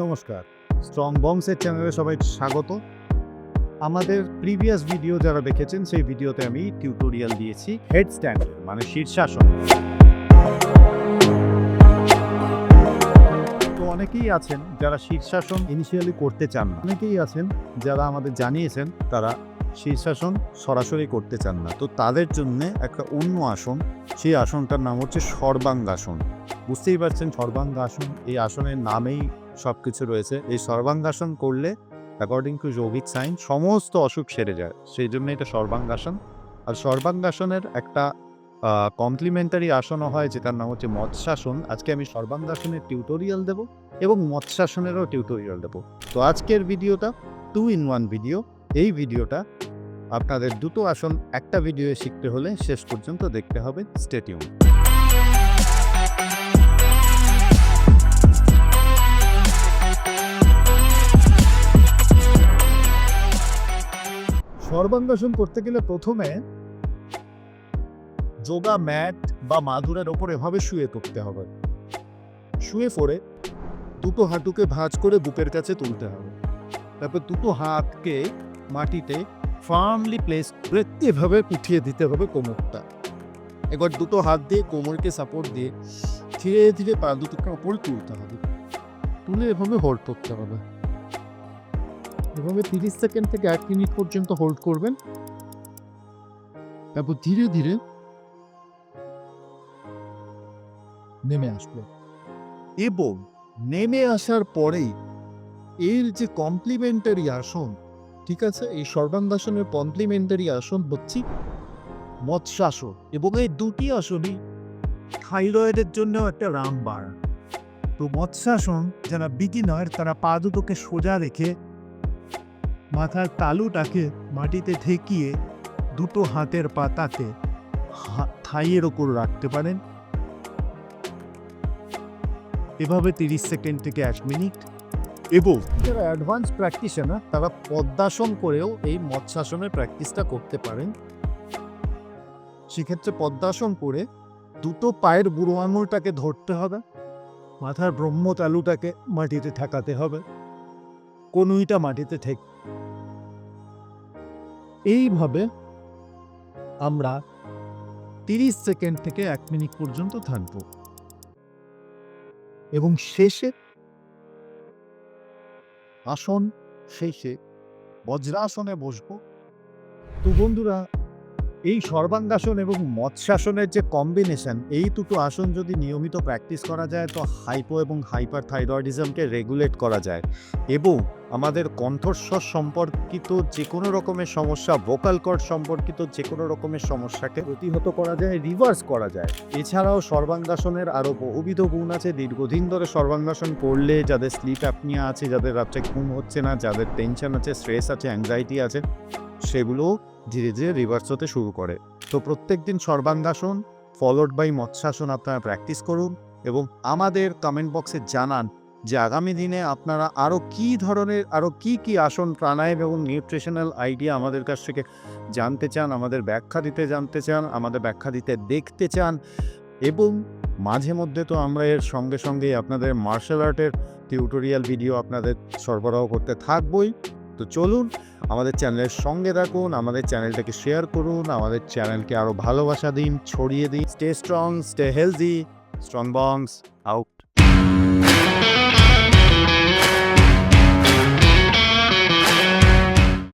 নমস্কার, স্ট্রং বংসের চ্যানেলে সবাই স্বাগত। আমাদের প্রিভিয়াস ভিডিও যারা দেখেছেন সেই ভিডিওতে আমি টিউটোরিয়াল দিয়েছি হেড স্ট্যান্ড মানে শীর্ষাসন। তো অনেকেই আছেন যারা শীর্ষাসন ইনিশিয়ালি করতে চান না, অনেকেই আছেন যারা আমাদের জানিয়েছেন তারা শীর্ষাসন সরাসরি করতে চান না। তো তাদের জন্য একটা অন্য আসন, সেই আসনটার নাম হচ্ছে সর্বাঙ্গাসন। বুঝতেই পারছেন সর্বাঙ্গাসন, এই আসনের নামেই সব কিছু রয়েছে। এই সর্বাঙ্গাসন করলে অ্যাকর্ডিং টু যোগিক সায়েন্স সমস্ত অসুখ সেরে যায়, সেই জন্য এটা সর্বাঙ্গাসন। আর সর্বাঙ্গাসনের একটা কমপ্লিমেন্টারি আসনও হয় যেটার নাম হচ্ছে মৎস্যাসন। আজকে আমি সর্বাঙ্গাসনের টিউটোরিয়াল দেব এবং মৎস্যাসনেরও টিউটোরিয়াল দেব। তো আজকের ভিডিওটা 2-in-1 ভিডিও। এই ভিডিওটা আপনাদের দুটো আসন একটা ভিডিওয়ে শিখতে হলে শেষ পর্যন্ত দেখতে হবে। Stay tune. সর্বাঙ্গাসন করতে গেলে প্রথমে যোগা ম্যাট বা মাদুরের ওপর এভাবে শুয়ে পড়তে হবে। শুয়ে পড়ে দুটো হাঁটুকে ভাঁজ করে বুকের কাছে তুলতে হবে। তারপর দুটো হাতকে মাটিতে ফার্মলি প্লেস করে এভাবে উঠিয়ে দিতে হবে কোমরটা। এবার দুটো হাত দিয়ে কোমরকে সাপোর্ট দিয়ে ধীরে ধীরে পা দুটোকে ওপরে তুলতে হবে। তুলে এভাবে হোল্ড করতে হবে। এভাবে 30 সেকেন্ড থেকে 1 মিনিট পর্যন্ত হোল্ড করবেন। তারপর ধীরে ধীরে নেমে আসবে এবং নেমে আসার পরেই এর যে কমপ্লিমেন্টারি আসন, ঠিক আছে, এই সর্বাঙ্গাসনের কমপ্লিমেন্টারি আসন হচ্ছে মৎস্যাসন। এবং এই দুটি আসনই থাইরয়েডের জন্য একটা রামবার। তো মৎস্যাসন যারা বিগিনার তারা পা দুটোকে সোজা রেখে মাথার তালুটাকে মাটিতে ঠেকিয়ে দুটো হাতের পাতাকে থাইয়ের ওপর রাখতে পারেন। এভাবে 30 সেকেন্ড থেকে 1 মিনিট। এবং যারা অ্যাডভান্স প্র্যাকটিশনার তারা পদ্মাসন করেও এই মৎস্যাসনের প্র্যাকটিসটা করতে পারেন। সেক্ষেত্রে পদ্মাসন করে দুটো পায়ের বুড়ো আঙুলটাকে ধরতে হবে, মাথার ব্রহ্মতালুটাকে মাটিতে ঠেকাতে হবে, কনুইটা মাটিতে ঠেক। এইভাবে আমরা 30 সেকেন্ড থেকে 1 মিনিট পর্যন্ত থাকব এবং শেষে আসন শেষে বজ্রাসনে বসবো। তো বন্ধুরা, এই সর্বাঙ্গাসন এবং মৎস্যাসনের যে কম্বিনেশন, এই দুটো আসন যদি নিয়মিত প্র্যাকটিস করা যায় তো হাইপো এবং হাইপার থাইরয়েডিজমকে রেগুলেট করা যায় এবং আমাদের কণ্ঠস্বর সম্পর্কিত যে কোনো রকমের সমস্যা, ভোকাল কর্ড সম্পর্কিত যে কোনো রকমের সমস্যাকে প্রতিহত করা যায়, রিভার্স করা যায়। এছাড়াও সর্বাঙ্গাসনের আরও বহুবিধ গুণ আছে। দীর্ঘদিন ধরে সর্বাঙ্গাসন করলে যাদের স্লিপ অ্যাপনিয়া আছে, যাদের রাত্রে ঘুম হচ্ছে না, যাদের টেনশন আছে, স্ট্রেস আছে, অ্যাংজাইটি আছে, সেগুলো ধীরে ধীরে রিভার্স হতে শুরু করে। তো প্রত্যেক দিন সর্বাঙ্গাসন ফলোড বাই মৎস্যাসন আপনারা প্র্যাকটিস করুন এবং আমাদের কমেন্ট বক্সে জানান যে আগামী দিনে আপনারা আরও কী ধরনের, আরও কী আসন, প্রাণায়াম এবং নিউট্রিশনাল আইডিয়া আমাদের কাছ থেকে জানতে চান, আমাদের ব্যাখ্যা দিতে জানতে চান, আমাদের ব্যাখ্যা দিতে দেখতে চান। এবং মাঝে মধ্যে তো আমরা এর সঙ্গে সঙ্গে আপনাদের মার্শাল আর্টের টিউটোরিয়াল ভিডিও আপনাদের সরবরাহ করতে থাকবই। তো চলুন আমাদের চ্যানেলের সঙ্গে থাকুন, আমাদের চ্যানেলটাকে শেয়ার করুন, আমাদের চ্যানেলকে আরও ভালোবাসা দিন, ছড়িয়ে দিন। Stay strong, stay healthy, strong bongs out.